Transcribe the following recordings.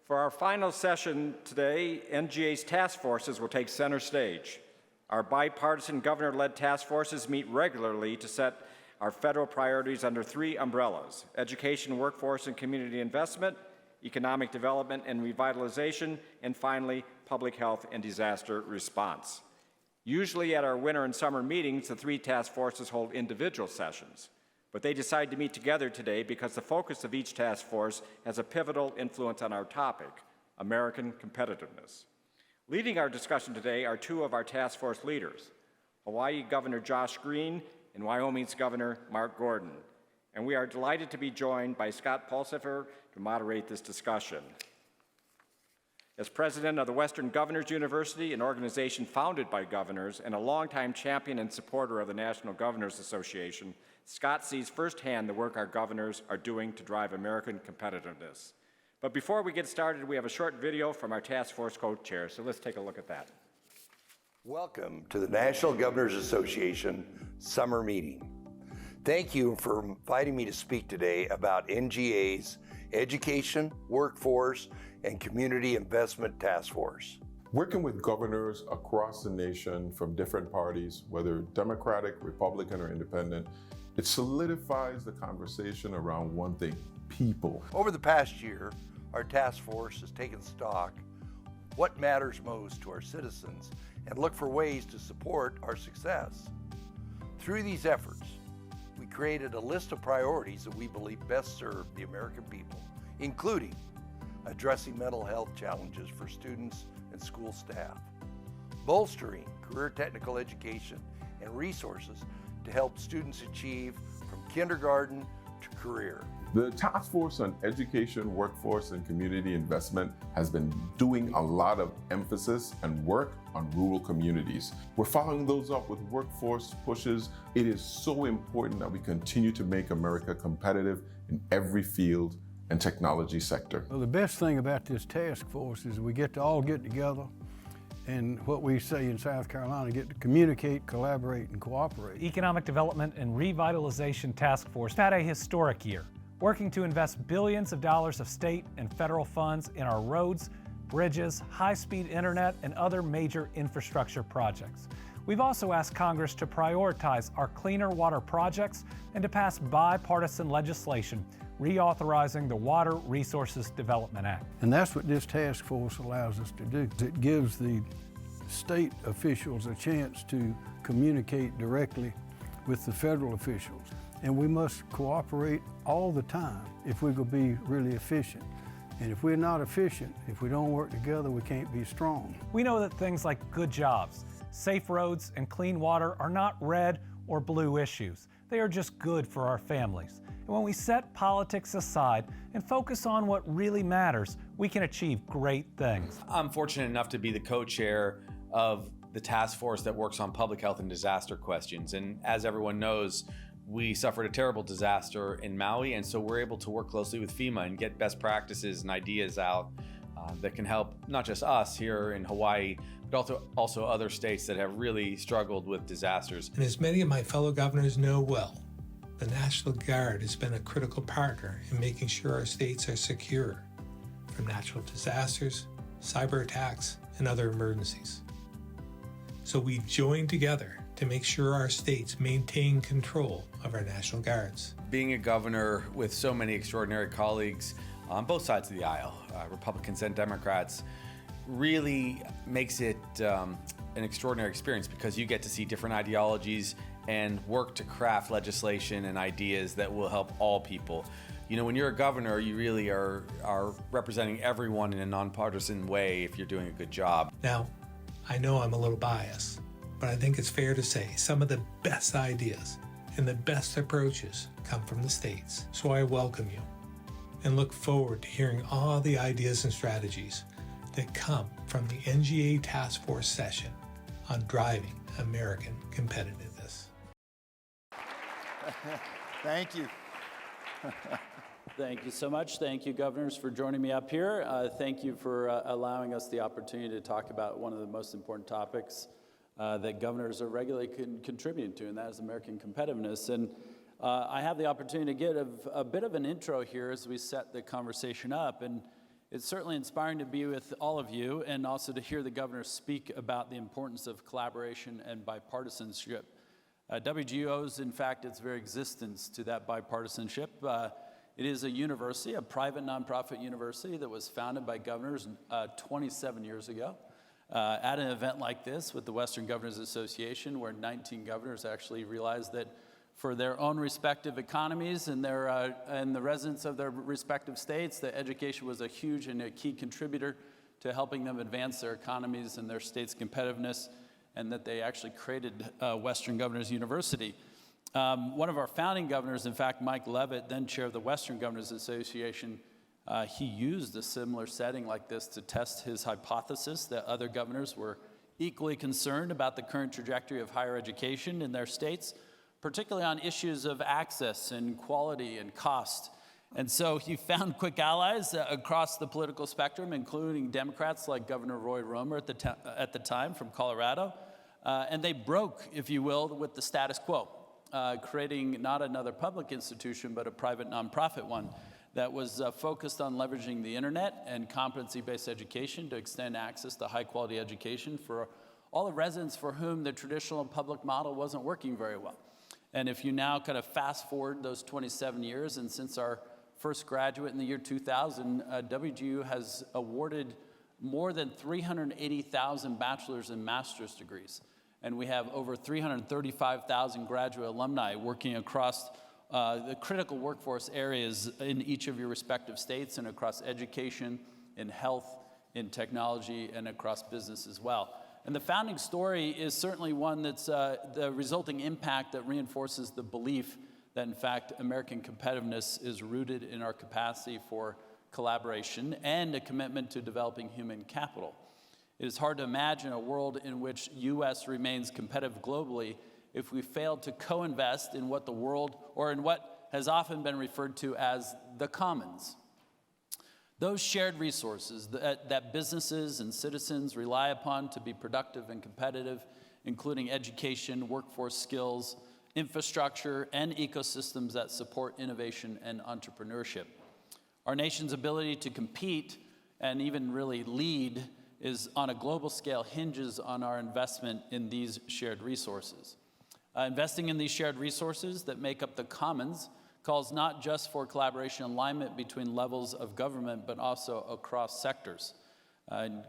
For our final session today, NGA's task forces will take center stage. Our bipartisan governor-led task forces meet regularly to set our federal priorities under three umbrellas: education, workforce, and community investment, economic development and revitalization, and finally, public health and disaster response. Usually at our winter and summer meetings, the three task forces hold individual sessions, but they decided to meet together today because the focus of each task force has a pivotal influence on our topic, American competitiveness. Leading our discussion today are two of our task force leaders, Hawaii Governor Josh Green and Wyoming's Governor Mark Gordon. And we are delighted to be joined by Scott Pulsipher to moderate this discussion. As president of the Western Governors University, an organization founded by governors and a longtime champion and supporter of the National Governors Association, Scott sees firsthand the work our governors are doing to drive American competitiveness. But before we get started, we have a short video from our task force co-chair, so let's take a look at that. Welcome to the National Governors Association summer meeting. Thank you for inviting me to speak today about NGA's Education, Workforce, and Community Investment Task Force. Working with governors across the nation from different parties, whether Democratic, Republican, or Independent, it solidifies the conversation around one thing: people. Over the past year, our task force has taken stock what matters most to our citizens and look for ways to support our success. Through these efforts, we created a list of priorities that we believe best serve the American people, including addressing mental health challenges for students and school staff, bolstering career technical education and resources to help students achieve from kindergarten to career. The Task Force on Education, Workforce, and Community Investment has been doing a lot of emphasis and work on rural communities. We're following those up with workforce pushes. It is so important that we continue to make America competitive in every field and technology sector. Well, the best thing about this task force is we get to all get together and what we say in South Carolina, get to communicate, collaborate, and cooperate. Economic Development and Revitalization Task Force had a historic year, working to invest billions of dollars of state and federal funds in our roads, bridges, high-speed internet, and other major infrastructure projects. We've also asked Congress to prioritize our cleaner water projects and to pass bipartisan legislation reauthorizing the Water Resources Development Act. And that's what this task force allows us to do. It gives the state officials a chance to communicate directly with the federal officials. And we must cooperate all the time if we're going to be really efficient. And if we're not efficient, if we don't work together, we can't be strong. We know that things like good jobs, safe roads, and clean water are not red or blue issues. They are just good for our families. And when we set politics aside and focus on what really matters, we can achieve great things. I'm fortunate enough to be the co-chair of the task force that works on public health and disaster questions. And as everyone knows, we suffered a terrible disaster in Maui, and so we're able to work closely with FEMA and get best practices and ideas out that can help not just us here in Hawaii, but also other states that have really struggled with disasters. And as many of my fellow governors know well, the National Guard has been a critical partner in making sure our states are secure from natural disasters, cyber attacks, and other emergencies. So we join together to make sure our states maintain control of our National Guards. Being a governor with so many extraordinary colleagues on both sides of the aisle, Republicans and Democrats, really makes it an extraordinary experience because you get to see different ideologies and work to craft legislation and ideas that will help all people. You know, when you're a governor, you really are representing everyone in a nonpartisan way if you're doing a good job. Now, I know I'm a little biased, but I think it's fair to say some of the best ideas and the best approaches come from the states. So I welcome you and look forward to hearing all the ideas and strategies that come from the NGA Task Force session on driving American competitiveness. Thank you. Thank you so much. Thank you, governors, for joining me up here. Thank you for allowing us the opportunity to talk about one of the most important topics that governors are regularly contributing to, and that is American competitiveness. And I have the opportunity to give a bit of an intro here as we set the conversation up. And It's certainly inspiring to be with all of you and also to hear the governor speak about the importance of collaboration and bipartisanship. WGU owes, in fact, its very existence to that bipartisanship. It is a university, a private nonprofit university that was founded by governors 27 years ago at an event like this with the Western Governors Association, where 19 governors actually realized that for their own respective economies and the residents of their respective states, that education was a huge and a key contributor to helping them advance their economies and their state's competitiveness, and that they actually created Western Governors University. One of our founding governors, in fact, Mike Leavitt, then chair of the Western Governors Association, he used a similar setting like this to test his hypothesis that other governors were equally concerned about the current trajectory of higher education in their states, particularly on issues of access and quality and cost. And so he found quick allies across the political spectrum, including Democrats like Governor Roy Romer at the time from Colorado. And they broke, if you will, with the status quo, creating not another public institution, but a private nonprofit one that was focused on leveraging the internet and competency-based education to extend access to high-quality education for all the residents for whom the traditional public model wasn't working very well. And if you now kind of fast forward those 27 years, and since our first graduate in the year 2000, WGU has awarded more than 380,000 bachelor's and master's degrees. And we have over 335,000 graduate alumni working across the critical workforce areas in each of your respective states and across education, in health, in technology, and across business as well. And the founding story is certainly one that's the resulting impact that reinforces the belief that, in fact, American competitiveness is rooted in our capacity for collaboration and a commitment to developing human capital. It is hard to imagine a world in which U.S. remains competitive globally if we fail to co-invest in what the world, or in what has often been referred to as the commons. Those shared resources that businesses and citizens rely upon to be productive and competitive, including education, workforce skills, infrastructure, and ecosystems that support innovation and entrepreneurship. Our nation's ability to compete and even really lead is on a global scale hinges on our investment in these shared resources. Investing in these shared resources that make up the commons calls not just for collaboration and alignment between levels of government, but also across sectors.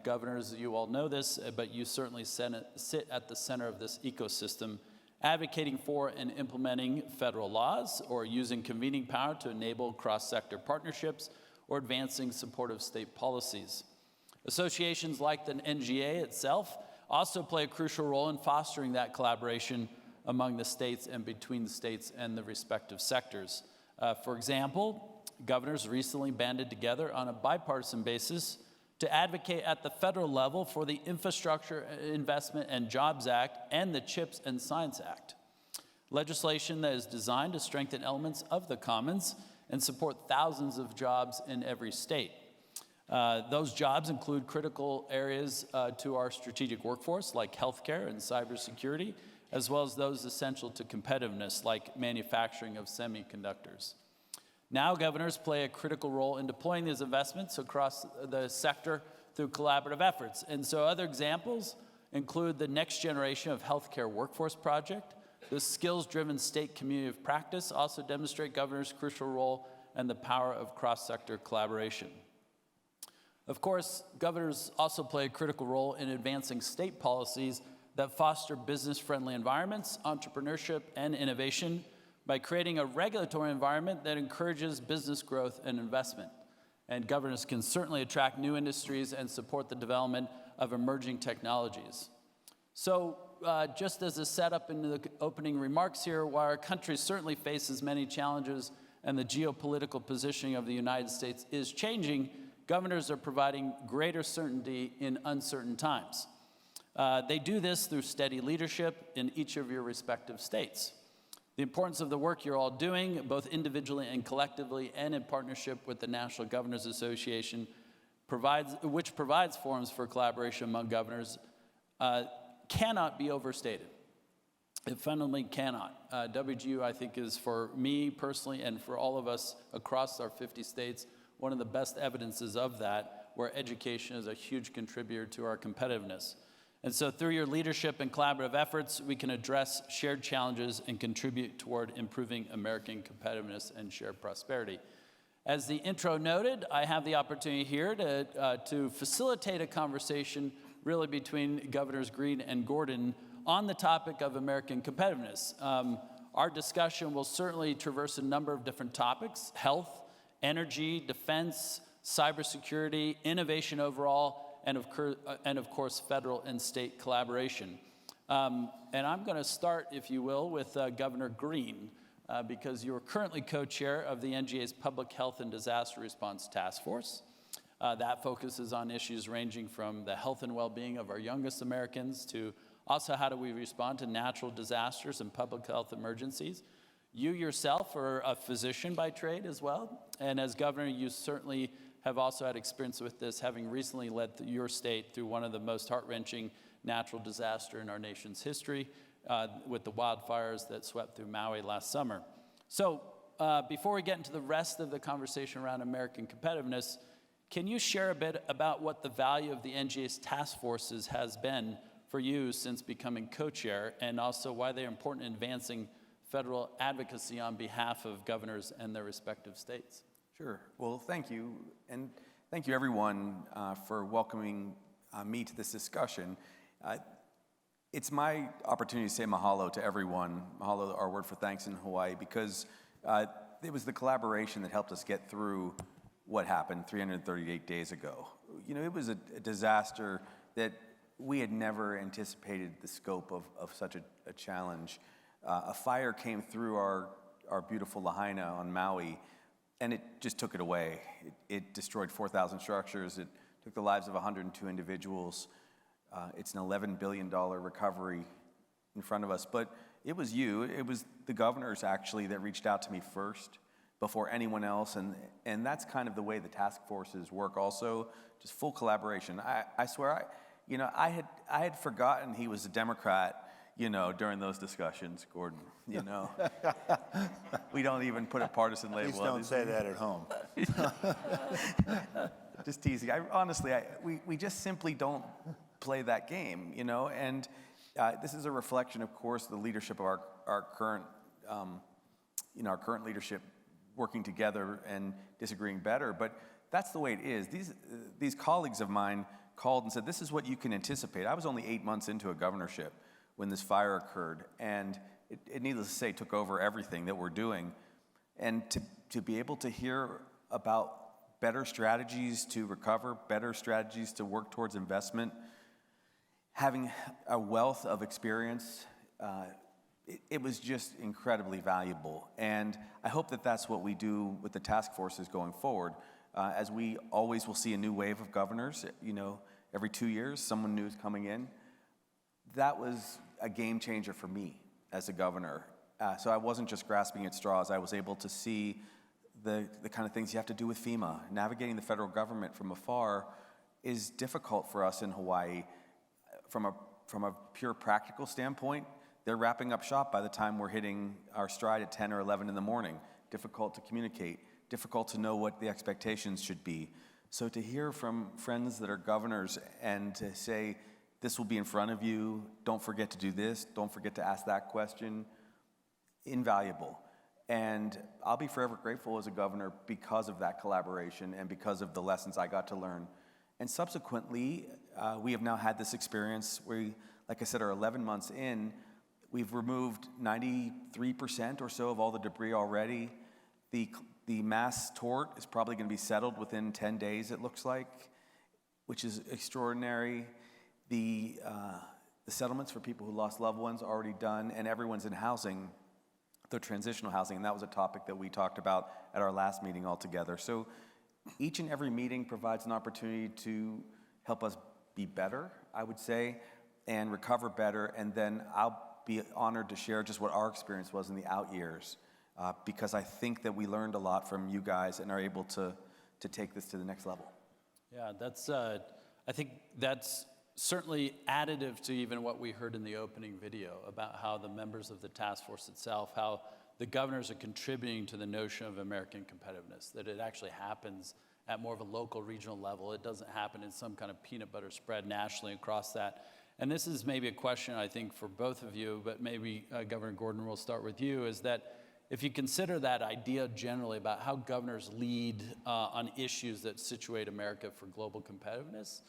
Governors, you all know this, but you certainly sit at the center of this ecosystem, advocating for and implementing federal laws, or using convening power to enable cross-sector partnerships, or advancing supportive state policies. Associations like the NGA itself also play a crucial role in fostering that collaboration among the states and between the states and the respective sectors. For example, governors recently banded together on a bipartisan basis to advocate at the federal level for the Infrastructure Investment and Jobs Act and the CHIPS and Science Act, legislation that is designed to strengthen elements of the commons and support thousands of jobs in every state. Those jobs include critical areas to our strategic workforce, like healthcare and cybersecurity, as well as those essential to competitiveness, like manufacturing of semiconductors. Now, governors play a critical role in deploying these investments across the sector through collaborative efforts. And so other examples include the Next Generation of Healthcare Workforce Project. The skills-driven state community of practice also demonstrate governors' crucial role and the power of cross-sector collaboration. Of course, governors also play a critical role in advancing state policies that foster business-friendly environments, entrepreneurship, and innovation by creating a regulatory environment that encourages business growth and investment. And governors can certainly attract new industries and support the development of emerging technologies. So just as a setup in the opening remarks here, while our country certainly faces many challenges and the geopolitical positioning of the United States is changing, governors are providing greater certainty in uncertain times. They do this through steady leadership in each of your respective states. The importance of the work you're all doing, both individually and collectively, and in partnership with the National Governors Association, which provides forums for collaboration among governors, cannot be overstated. It fundamentally cannot. WGU, I think, is, for me personally and for all of us across our 50 states, one of the best evidences of that, where education is a huge contributor to our competitiveness. And so through your leadership and collaborative efforts, we can address shared challenges and contribute toward improving American competitiveness and shared prosperity. As the intro noted, I have the opportunity here to facilitate a conversation really between Governors Green and Gordon on the topic of American competitiveness. Our discussion will certainly traverse a number of different topics: health, energy, defense, cybersecurity, innovation overall, and of course, federal and state collaboration. And I'm going to start, if you will, with Governor Green, because you are currently co-chair of the NGA's Public Health and Disaster Response Task Force. That focuses on issues ranging from the health and well-being of our youngest Americans to also how do we respond to natural disasters and public health emergencies. You yourself are a physician by trade as well, and as governor, you certainly have also had experience with this, having recently led your state through one of the most heart-wrenching natural disaster in our nation's history with the wildfires that swept through Maui last summer. So before we get into the rest of the conversation around American competitiveness, can you share a bit about what the value of the NGA's task forces has been for you since becoming co-chair, and also why they're important in advancing federal advocacy on behalf of governors and their respective states? Sure. Well, thank you. And thank you, everyone, for welcoming me to this discussion. It's my opportunity to say mahalo to everyone. Mahalo, our word for thanks in Hawaii, because it was the collaboration that helped us get through what happened 338 days ago. You know, it was a disaster that we had never anticipated the scope of such a challenge. A fire came through our beautiful Lahaina on Maui, and it just took it away. It destroyed 4,000 structures. It took the lives of 102 individuals. It's an $11 billion recovery in front of us. But it was the governors actually that reached out to me first before anyone else. And that's kind of the way the task forces work also, just full collaboration. I swear, I had forgotten he was a Democrat, during those discussions, Gordon, We don't even put a partisan label Please on it. don't say that at home. Just teasing. Honestly, we just simply don't play that game, and this is a reflection, of course, the leadership of our current, our current leadership working together and disagreeing better, but that's the way it is. These colleagues of mine called and said, this is what you can anticipate. I was only 8 months into a governorship when this fire occurred, and it needless to say, took over everything that we're doing. And to be able to hear about better strategies to recover, better strategies to work towards investment, having a wealth of experience, it was just incredibly valuable. And I hope that that's what we do with the task forces going forward. As we always will see a new wave of governors, every 2 years, someone new is coming in. That was a game changer for me as a governor. So I wasn't just grasping at straws. I was able to see the kind of things you have to do with FEMA. Navigating the federal government from afar is difficult for us in Hawaii. From a pure practical standpoint, they're wrapping up shop by the time we're hitting our stride at 10 or 11 in the morning. Difficult to communicate, difficult to know what the expectations should be. So to hear from friends that are governors and to say, this will be in front of you, don't forget to do this, don't forget to ask that question, invaluable. And I'll be forever grateful as a governor because of that collaboration and because of the lessons I got to learn. And subsequently, we have now had this experience where, like I said, are 11 months in. We've removed 93% or so of all the debris already. The mass tort is probably going to be settled within 10 days, it looks like, which is extraordinary. The settlements for people who lost loved ones are already done, and everyone's in housing, the transitional housing, and that was a topic that we talked about at our last meeting altogether. So each and every meeting provides an opportunity to help us be better, I would say, and recover better, and then I'll be honored to share just what our experience was in the out years, because I think that we learned a lot from you guys and are able to take this to the next level. Yeah, I think that's certainly additive to even what we heard in the opening video about how the members of the task force itself, how the governors are contributing to the notion of American competitiveness, that it actually happens at more of a local, regional level. It doesn't happen in some kind of peanut butter spread nationally across that. And this is maybe a question, I think, for both of you, but maybe Governor Gordon, we'll start with you, is that if you consider that idea generally about how governors lead on issues that situate America for global competitiveness,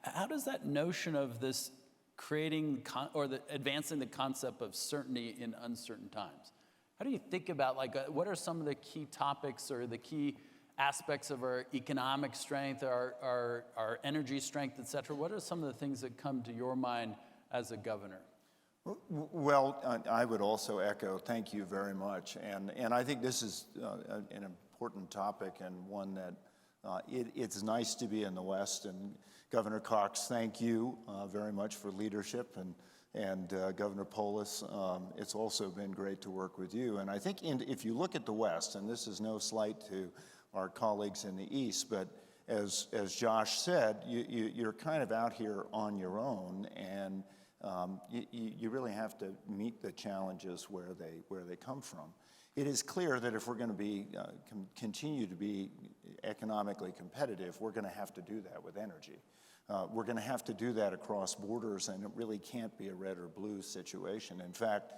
how does that notion of this creating advancing the concept of certainty in uncertain times, how do you think about, like, what are some of the key topics or the key aspects of our economic strength, our energy strength, et cetera? What are some of the things that come to your mind as a governor? Well, I would also echo, thank you very much. And I think this is an important topic and one that it's nice to be in the West. And Governor Cox, thank you very much for leadership. And Governor Polis, it's also been great to work with you. And I think if you look at the West, and this is no slight to our colleagues in the East, but as Josh said, you're kind of out here on your own, and you really have to meet the challenges where they come from. It is clear that if we're going to be continue to be economically competitive, we're going to have to do that with energy. We're going to have to do that across borders, and it really can't be a red or blue situation. In fact,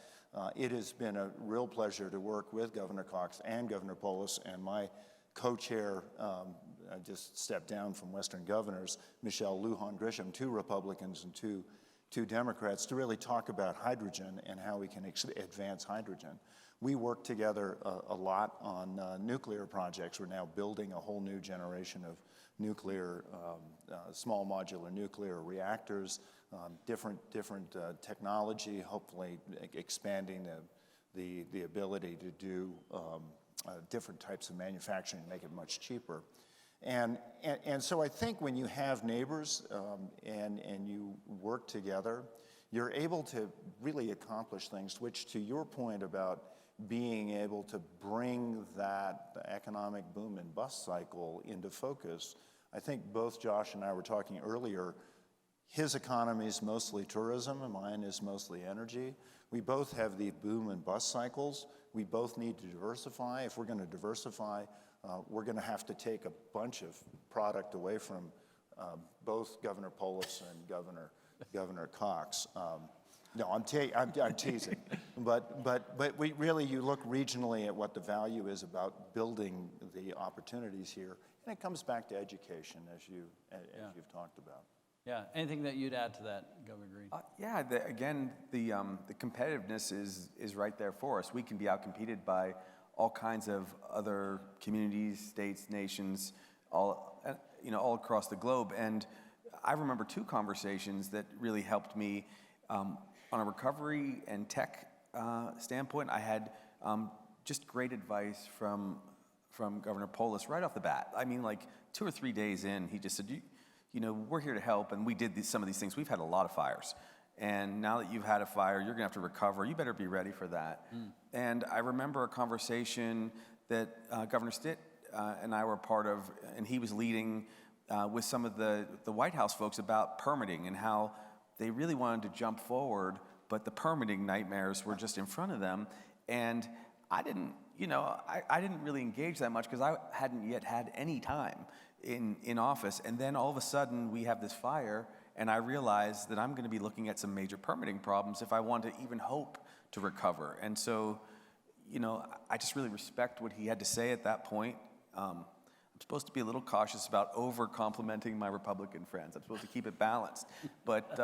it has been a real pleasure to work with Governor Cox and Governor Polis, and my co-chair, I just stepped down from Western Governors, Michelle Lujan Grisham, 2 Republicans and two Democrats, to really talk about hydrogen and how we can advance hydrogen. We work together a lot on nuclear projects. We're now building a whole new generation of nuclear, small modular nuclear reactors, different technology, hopefully expanding the ability to do different types of manufacturing, make it much cheaper. And so I think when you have neighbors and you work together, you're able to really accomplish things, which, to your point about being able to bring that economic boom and bust cycle into focus, I think both Josh and I were talking earlier, his economy is mostly tourism and mine is mostly energy. We both have the boom and bust cycles. We both need to diversify. If we're going to diversify, we're going to have to take a bunch of product away from both Governor Polis and Governor Cox. No, I'm teasing. But we really, you look regionally at what the value is about building the opportunities here, and it comes back to education, as you've talked about. Yeah, anything that you'd add to that, Governor Green? Again, the competitiveness is right there for us. We can be outcompeted by all kinds of other communities, states, nations, all across the globe. And I remember 2 conversations that really helped me on a recovery and tech standpoint. I had just great advice from Governor Polis right off the bat. I mean, like 2 or 3 days in, he just said, we're here to help, and we did some of these things. We've had a lot of fires, and now that you've had a fire, you're gonna have to recover. You better be ready for that. And I remember a conversation that Governor Stitt and I were part of, and he was leading with some of the White House folks about permitting and how they really wanted to jump forward, but the permitting nightmares were just in front of them. And I didn't really engage that much because I hadn't yet had any time in office. And then all of a sudden we have this fire, and I realized that I'm going to be looking at some major permitting problems if I want to even hope to recover. And so, I just really respect what he had to say at that point. I'm supposed to be a little cautious about over-complimenting my Republican friends. I'm supposed to keep it balanced. But,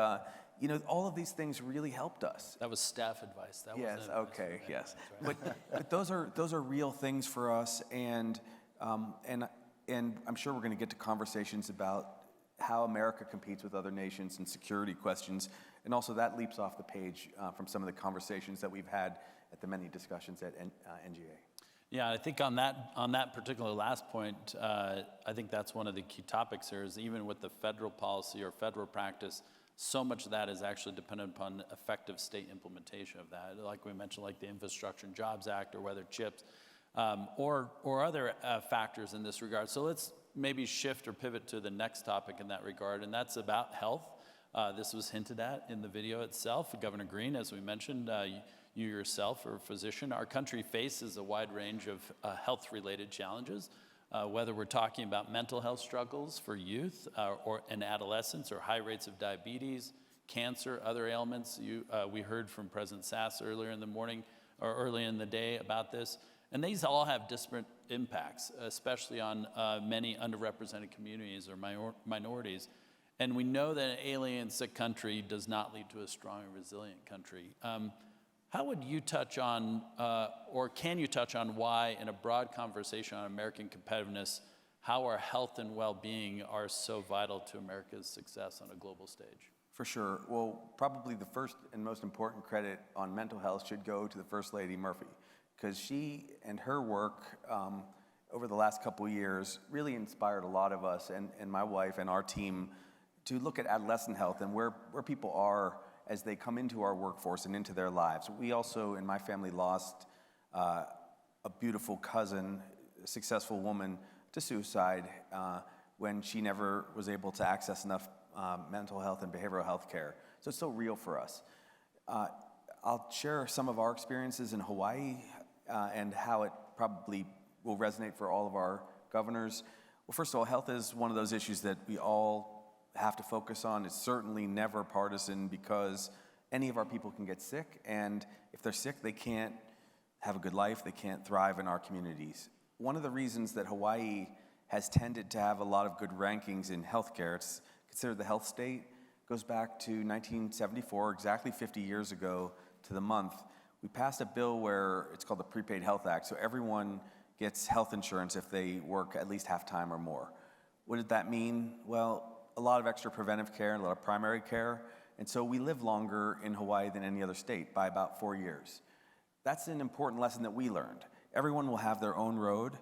all of these things really helped us. That was staff advice. That yes, wasn't okay, yes. Right. But those are real things for us, and I'm sure we're going to get to conversations about how America competes with other nations and security questions, and also that leaps off the page from some of the conversations that we've had at the many discussions at NGA. Yeah, I think on that particular last point, I think that's one of the key topics here is even with the federal policy or federal practice, so much of that is actually dependent upon effective state implementation of that. Like we mentioned, like the Infrastructure and Jobs Act or whether CHIPS or other factors in this regard. So let's maybe shift or pivot to the next topic in that regard, and that's about health. This was hinted at in the video itself. Governor Green, as we mentioned, You yourself are a physician. Our country faces a wide range of health-related challenges, whether we're talking about mental health struggles for youth and adolescents, or high rates of diabetes, cancer, other ailments. We heard from President Sass earlier in the morning or early in the day about this. And these all have disparate impacts, especially on many underrepresented communities or minorities. And we know that an alien sick country does not lead to a strong and resilient country. How would you touch on, or can you touch on why, in a broad conversation on American competitiveness, how our health and well-being are so vital to America's success on a global stage? For sure. Well, probably the first and most important credit on mental health should go to the First Lady Murphy, because she and her work over the last couple of years really inspired a lot of us and my wife and our team to look at adolescent health and where people are as they come into our workforce and into their lives. We also, in my family, lost a beautiful cousin, a successful woman, to suicide when she never was able to access enough mental health and behavioral health care. So it's so real for us. I'll share some of our experiences in Hawaii and how it probably will resonate for all of our governors. Well, first of all, health is one of those issues that we all have to focus on. It's certainly never partisan, because any of our people can get sick, and if they're sick, they can't have a good life, they can't thrive in our communities. One of the reasons that Hawaii has tended to have a lot of good rankings in healthcare, it's considered the health state, goes back to 1974, exactly 50 years ago to the month. We passed a bill where it's called the Prepaid Health Act, so everyone gets health insurance if they work at least half-time or more. What did that mean? Well, a lot of extra preventive care and a lot of primary care, and so we live longer in Hawaii than any other state by about 4 years. That's an important lesson that we learned. Everyone will have their own road,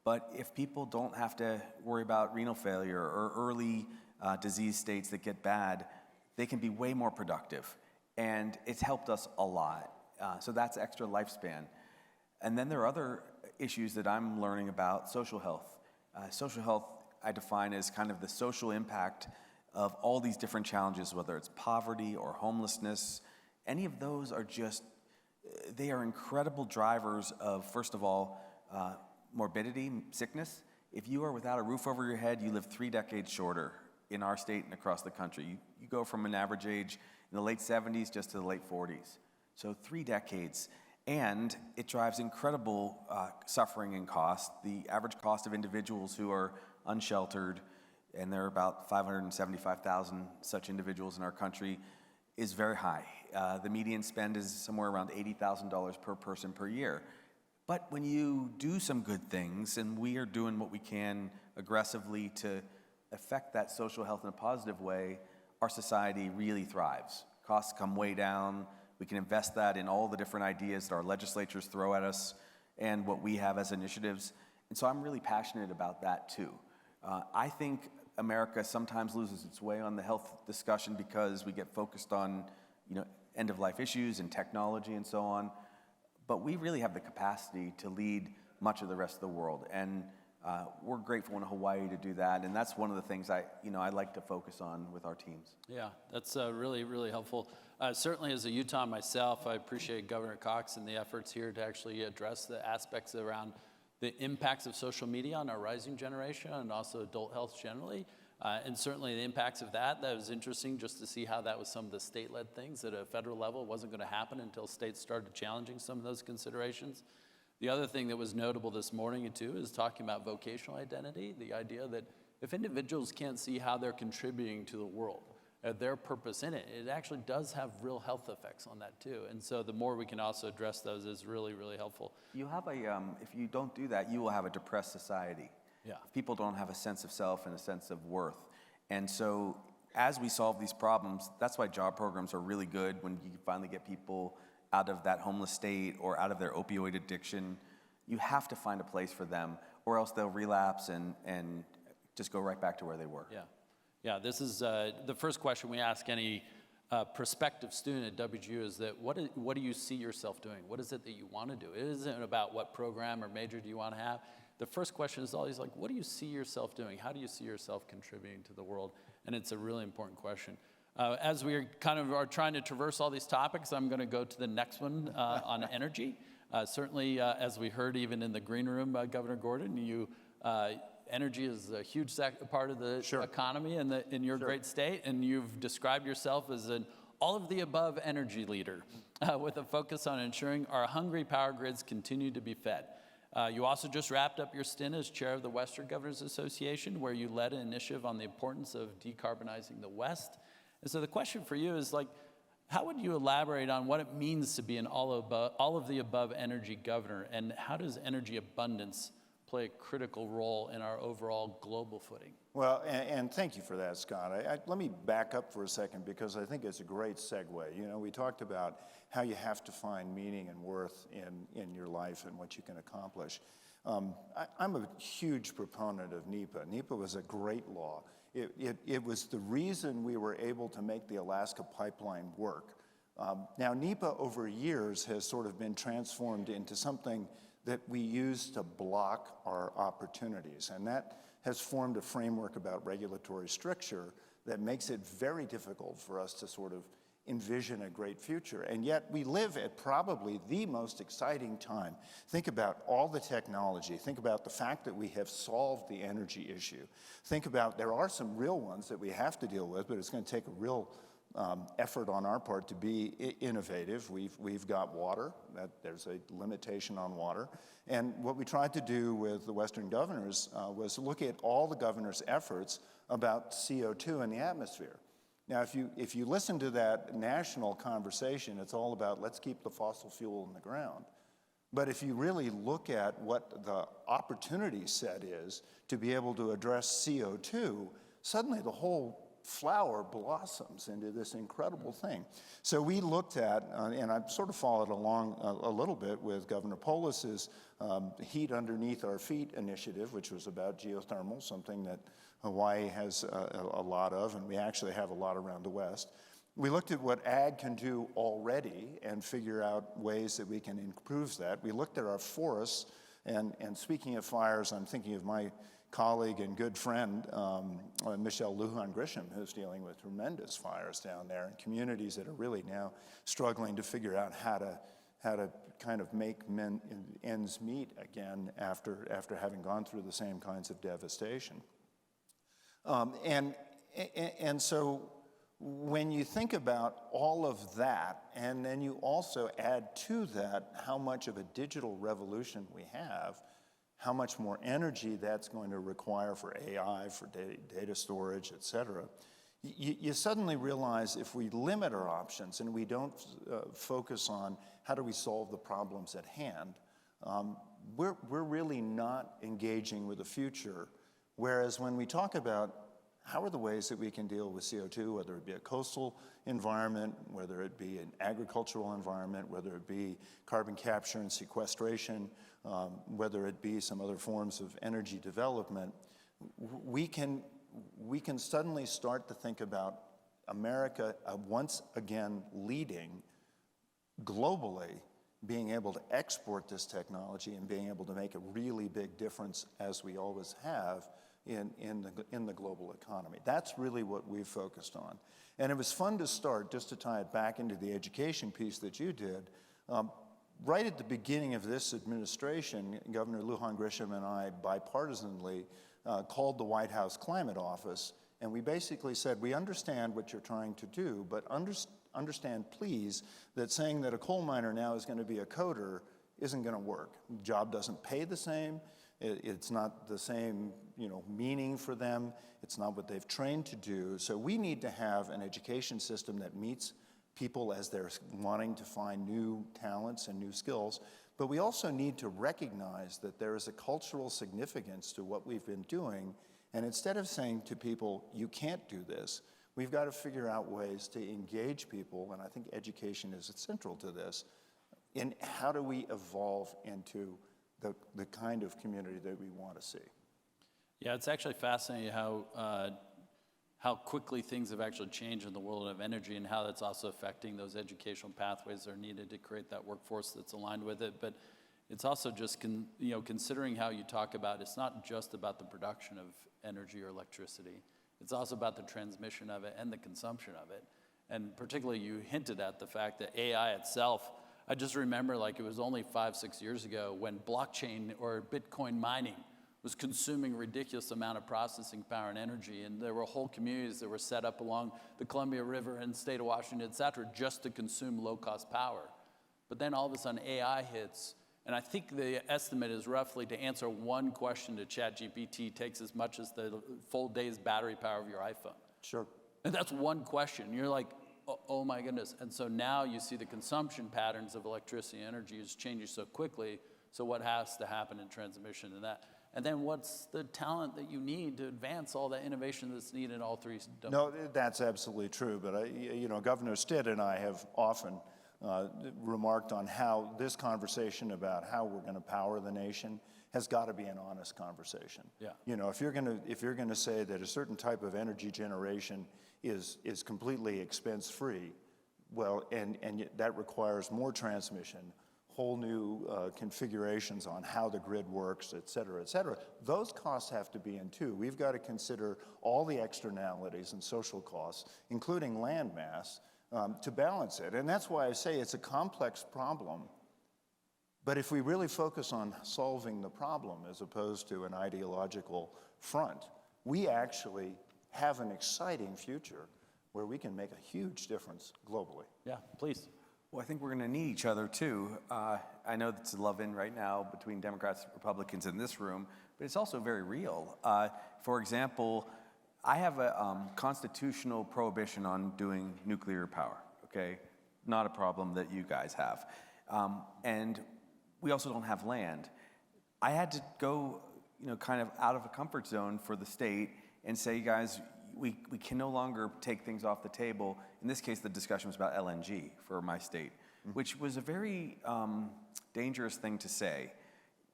but if people don't have to worry about renal failure or early disease states that get bad, they can be way more productive, and it's helped us a lot. So that's extra lifespan. And then there are other issues that I'm learning about: social health. Social health I define as kind of the social impact of all these different challenges, whether it's poverty or homelessness. Any of those are just, they are incredible drivers of, first of all, morbidity, sickness. If you are without a roof over your head, you live 3 decades shorter in our state and across the country. You go from an average age in the late 70s just to the late 40s. So 3 decades. And it drives incredible suffering and cost. The average cost of individuals who are unsheltered, and there are about 575,000 such individuals in our country, is very high. The median spend is somewhere around $80,000 per person per year. But when you do some good things, and we are doing what we can aggressively to affect that social health in a positive way, our society really thrives. Costs come way down. We can invest that in all the different ideas that our legislatures throw at us and what we have as initiatives. And so I'm really passionate about that too. I think America sometimes loses its way on the health discussion because we get focused on, end-of-life issues and technology and so on. But we really have the capacity to lead much of the rest of the world. And we're grateful in Hawaii to do that. And that's one of the things I like to focus on with our teams. Yeah, that's really, really helpful. Certainly as a Utah myself, I appreciate Governor Cox and the efforts here to actually address the aspects around the impacts of social media on our rising generation and also adult health generally. And certainly the impacts of that was interesting just to see how that was some of the state-led things at a federal level. It wasn't going to happen until states started challenging some of those considerations. The other thing that was notable this morning, too, is talking about vocational identity, the idea that if individuals can't see how they're contributing to the world, their purpose in it, it actually does have real health effects on that, too. And so the more we can also address those is really, really helpful. You have if you don't do that, you will have a depressed society. Yeah. If people don't have a sense of self and a sense of worth. And so as we solve these problems, that's why job programs are really good when you finally get people out of that homeless state or out of their opioid addiction. You have to find a place for them, or else they'll relapse and just go right back to where they were. Yeah. Yeah, this is the first question we ask any prospective student at WGU is that what do you see yourself doing? What is it that you want to do? It isn't about what program or major do you want to have. The first question is always like, what do you see yourself doing? How do you see yourself contributing to the world? And it's a really important question. As we are trying to traverse all these topics, I'm going to go to the next one on energy. Certainly, as we heard even in the green room, Governor Gordon, energy is a huge part of the economy in your great state, and you've described yourself as an all-of-the-above energy leader with a focus on ensuring our hungry power grids continue to be fed. You also just wrapped up your stint as chair of the Western Governors Association, where you led an initiative on the importance of decarbonizing the West. And so the question for you is, how would you elaborate on what it means to be an all-of-the-above energy governor, and how does energy abundance play a critical role in our overall global footing? Well, and thank you for that, Scott. Let me back up for a second, because I think it's a great segue. You know, we talked about how you have to find meaning and worth in your life and what you can accomplish. I'm a huge proponent of NEPA. NEPA was a great law. It was the reason we were able to make the Alaska pipeline work. Now, NEPA over years has sort of been transformed into something that we use to block our opportunities, and that has formed a framework about regulatory stricture that makes it very difficult for us to sort of envision a great future. And yet we live at probably the most exciting time. Think about all the technology. Think about the fact that we have solved the energy issue. Think about, there are some real ones that we have to deal with, but it's going to take a real effort on our part to be innovative. We've got water. There's a limitation on water. And what we tried to do with the Western governors was look at all the governors' efforts about CO2 in the atmosphere. Now, if you listen to that national conversation, it's all about let's keep the fossil fuel in the ground. But if you really look at what the opportunity set is to be able to address CO2, suddenly the whole flower blossoms into this incredible thing. So we looked at, and I've sort of followed along a little bit with Governor Polis's Heat Underneath Our Feet initiative, which was about geothermal, something that Hawaii has a lot of, and we actually have a lot around the West. We looked at what ag can do already and figure out ways that we can improve that. We looked at our forests, and speaking of fires, I'm thinking of my colleague and good friend, Michelle Lujan Grisham, who's dealing with tremendous fires down there, and communities that are really now struggling to figure out how to kind of make ends meet again after having gone through the same kinds of devastation. And so when you think about all of that, and then you also add to that how much of a digital revolution we have, how much more energy that's going to require for AI, for data storage, et cetera, you suddenly realize if we limit our options and we don't focus on how do we solve the problems at hand, we're really not engaging with the future. Whereas when we talk about how are the ways that we can deal with CO2, whether it be a coastal environment, whether it be an agricultural environment, whether it be carbon capture and sequestration, whether it be some other forms of energy development, we can suddenly start to think about America once again leading globally, being able to export this technology and being able to make a really big difference, as we always have, in the global economy. That's really what we've focused on. And it was fun to start, just to tie it back into the education piece that you did. Right at the beginning of this administration, Governor Lujan Grisham and I bipartisanly called the White House Climate Office, and we basically said, we understand what you're trying to do, but understand, please, that saying that a coal miner now is going to be a coder isn't going to work. The job doesn't pay the same. It's not the same, meaning for them. It's not what they've trained to do. So we need to have an education system that meets people as they're wanting to find new talents and new skills. But we also need to recognize that there is a cultural significance to what we've been doing. And instead of saying to people, you can't do this, we've got to figure out ways to engage people, and I think education is central to this, in how do we evolve into the kind of community that we want to see. Yeah, it's actually fascinating how quickly things have actually changed in the world of energy, and how that's also affecting those educational pathways that are needed to create that workforce that's aligned with it. But it's also just considering how you talk about, it's not just about the production of energy or electricity. It's also about the transmission of it and the consumption of it. And particularly you hinted at the fact that AI itself, I just remember like it was only 5-6 years ago when blockchain or Bitcoin mining was consuming a ridiculous amount of processing power and energy. And there were whole communities that were set up along the Columbia River in the state of Washington, et cetera, just to consume low-cost power. But then all of a sudden AI hits, and I think the estimate is roughly to answer one question to ChatGPT takes as much as the full day's battery power of your iPhone. Sure. And that's one question. You're like, oh my goodness. And so now you see the consumption patterns of electricity and energy is changing so quickly. So what has to happen in transmission and that? And then what's the talent that you need to advance all that innovation that's needed in all three domains? No, that's absolutely true. But, Governor Stitt and I have often remarked on how this conversation about how we're going to power the nation has got to be an honest conversation. Yeah. If you're going to say that a certain type of energy generation is completely expense-free, well, and yet that requires more transmission, whole new configurations on how the grid works, et cetera, et cetera. Those costs have to be in too. We've got to consider all the externalities and social costs, including land mass, to balance it. And that's why I say it's a complex problem. But if we really focus on solving the problem as opposed to an ideological front, we actually have an exciting future where we can make a huge difference globally. Yeah, please. Well, I think we're going to need each other too. I know that's a love-in right now between Democrats and Republicans in this room, but it's also very real. For example, I have a constitutional prohibition on doing nuclear power, okay? Not a problem that you guys have. And we also don't have land. I had to go, kind of out of a comfort zone for the state and say, guys, we can no longer take things off the table. In this case, the discussion was about LNG for my state, which was a very dangerous thing to say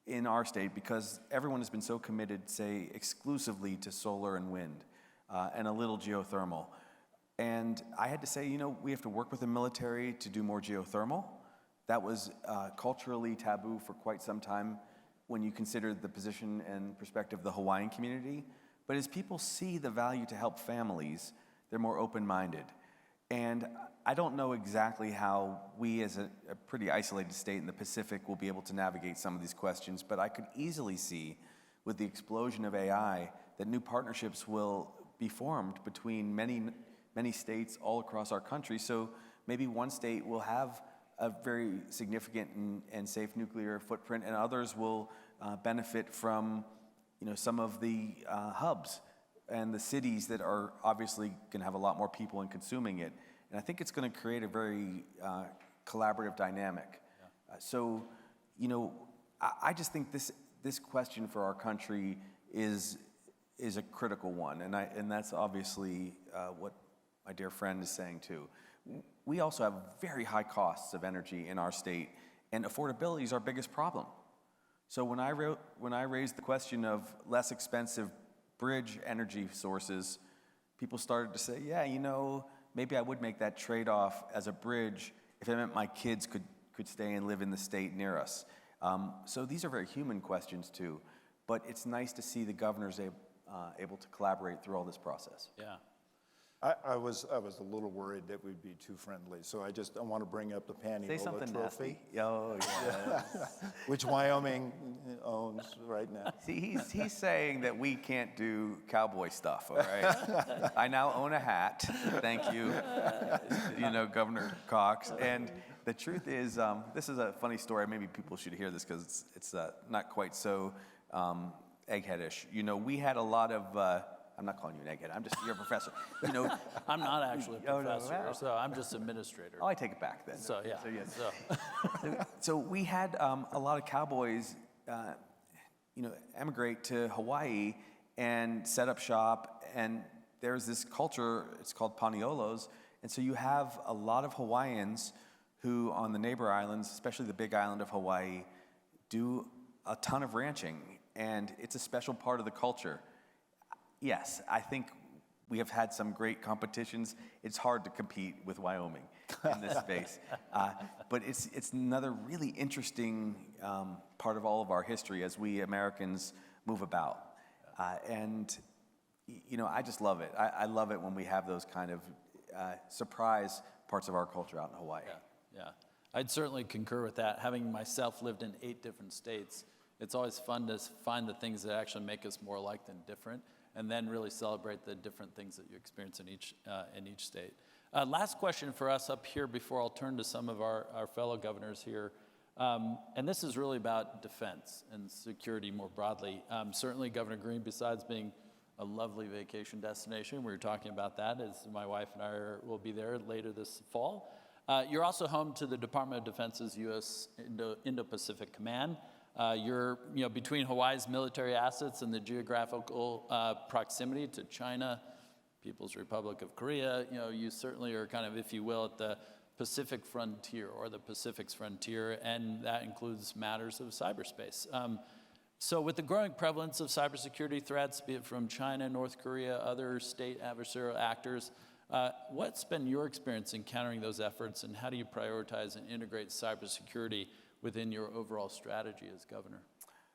in our state because everyone has been so committed, say, exclusively to solar and wind and a little geothermal. And I had to say, we have to work with the military to do more geothermal. That was culturally taboo for quite some time when you consider the position and perspective of the Hawaiian community. But as people see the value to help families, they're more open-minded. And I don't know exactly how we as a pretty isolated state in the Pacific will be able to navigate some of these questions, but I could easily see with the explosion of AI that new partnerships will be formed between many states all across our country. So maybe one state will have a very significant and safe nuclear footprint, and others will benefit from some of the hubs and the cities that are obviously going to have a lot more people in consuming it. And I think it's going to create a very collaborative dynamic. Yeah. I just think this question for our country is a critical one, and that's obviously what my dear friend is saying too. We also have very high costs of energy in our state, and affordability is our biggest problem. So when I raised the question of less expensive bridge energy sources, people started to say, yeah, maybe I would make that trade-off as a bridge if it meant my kids could stay and live in the state near us. So these are very human questions too, but it's nice to see the governors able to collaborate through all this process. Yeah. I was a little worried that we'd be too friendly, so I want to bring up the Paniola Trophy. Oh, yeah. Which Wyoming owns right now. See, he's saying that we can't do cowboy stuff, all right? I now own a hat, thank you, Governor Cox. And the truth is, this is a funny story. Maybe people should hear this because it's not quite so eggheadish. We had a lot of... I'm not calling you an egghead. You're a professor. I'm not actually a professor, so I'm just administrator. Oh, I take it back then. So, yeah. So, yes. So we had a lot of cowboys, emigrate to Hawaii and set up shop. And there's this culture, it's called Paniolos. And so you have a lot of Hawaiians who, on the neighbor islands, especially the big island of Hawaii, do a ton of ranching. And it's a special part of the culture. Yes, I think we have had some great competitions. It's hard to compete with Wyoming in this space. But it's another really interesting part of all of our history as we Americans move about. And you know, I just love it. I love it when we have those kind of surprise parts of our culture out in Hawaii. Yeah. I'd certainly concur with that. Having myself lived in 8 different states, it's always fun to find the things that actually make us more alike than different, and then really celebrate the different things that you experience in each state. Last question for us up here before I'll turn to some of our fellow governors here. And this is really about defense and security more broadly. Certainly Governor Green, besides being a lovely vacation destination, we were talking about that as my wife and I will be there later this fall. You're also home to the Department of Defense's U.S. Indo-Pacific Command. You're between Hawaii's military assets and the geographical proximity to China, People's Republic of Korea. You certainly are kind of, if you will, at the Pacific frontier or the Pacific's frontier, and that includes matters of cyberspace. So with the growing prevalence of cybersecurity threats, be it from China, North Korea, other state adversarial actors, what's been your experience in countering those efforts, and how do you prioritize and integrate cybersecurity within your overall strategy as governor?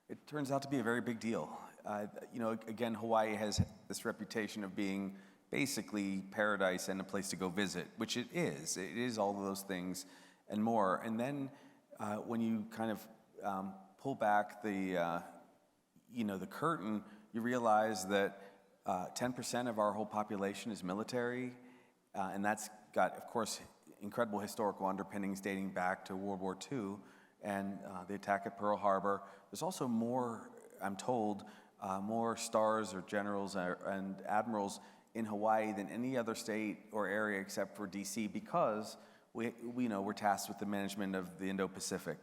It turns out to be a very big deal. Again, Hawaii has this reputation of being basically paradise and a place to go visit, which it is. It is all of those things and more. And then when you kind of pull back the curtain, you realize that 10% of our whole population is military, and that's got, of course, incredible historical underpinnings dating back to World War II and the attack at Pearl Harbor. There's also more, I'm told, more stars or generals and admirals in Hawaii than any other state or area except for DC, because we're tasked with the management of the Indo-Pacific.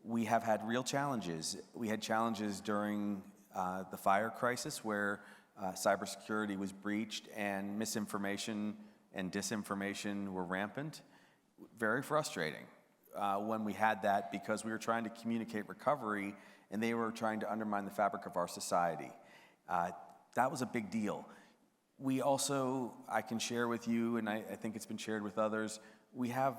We have had real challenges. We had challenges during the fire crisis where cybersecurity was breached and misinformation and disinformation were rampant. Very frustrating when we had that, because we were trying to communicate recovery and they were trying to undermine the fabric of our society. That was a big deal. We also, I can share with you, and I think it's been shared with others, we have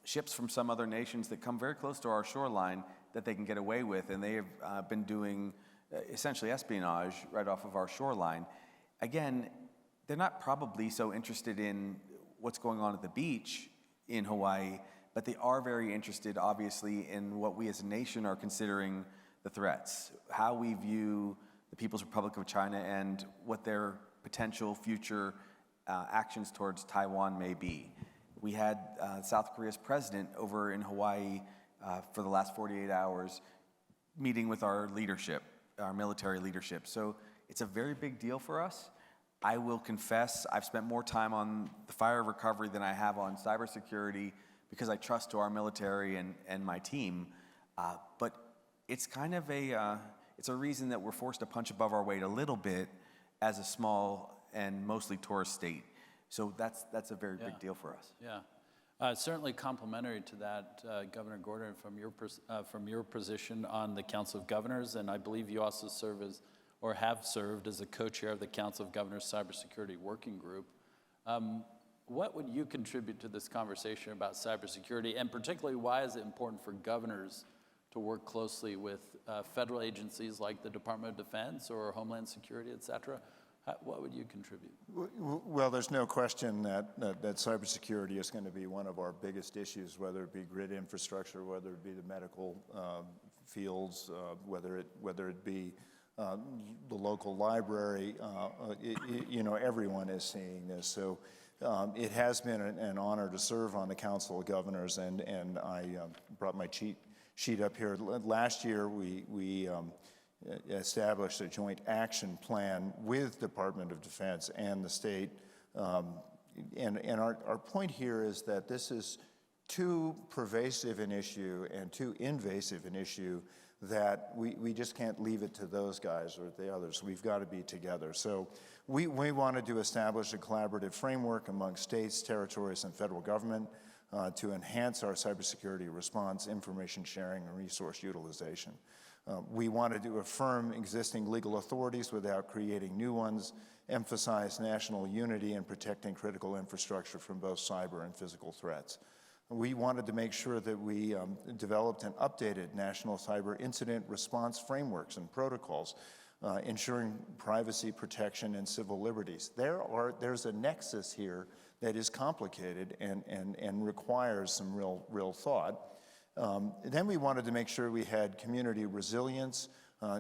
ships from some other nations that come very close to our shoreline that they can get away with, and they have been doing essentially espionage right off of our shoreline. Again, they're not probably so interested in what's going on at the beach in Hawaii, but they are very interested, obviously, in what we as a nation are considering the threats, how we view the People's Republic of China and what their potential future actions towards Taiwan may be. We had South Korea's president over in Hawaii for the last 48 hours meeting with our leadership, our military leadership. So it's a very big deal for us. I will confess, I've spent more time on the fire recovery than I have on cybersecurity because I trust to our military and my team. But it's kind of it's a reason that we're forced to punch above our weight a little bit as a small and mostly tourist state. So that's a very big deal for us. Yeah. Certainly complementary to that, Governor Gordon, from your position on the Council of Governors, and I believe you also serve as, or have served as a co-chair of the Council of Governors Cybersecurity Working Group. What would you contribute to this conversation about cybersecurity, and particularly why is it important for governors to work closely with federal agencies like the Department of Defense or Homeland Security, et cetera? What would you contribute? Well, there's no question that cybersecurity is going to be one of our biggest issues, whether it be grid infrastructure, whether it be the medical fields, whether it be the local library. Everyone is seeing this. So it has been an honor to serve on the Council of Governors, and I brought my cheat sheet up here. Last year, we established a joint action plan with Department of Defense and the state. And our point here is that this is too pervasive an issue and too invasive an issue that we just can't leave it to those guys or the others. We've got to be together. So we wanted to establish a collaborative framework among states, territories, and federal government to enhance our cybersecurity response, information sharing, and resource utilization. We wanted to affirm existing legal authorities without creating new ones, emphasize national unity, and protecting critical infrastructure from both cyber and physical threats. We wanted to make sure that we developed and updated national cyber incident response frameworks and protocols ensuring privacy protection and civil liberties. There's a nexus here that is complicated and requires some real thought. Then we wanted to make sure we had community resilience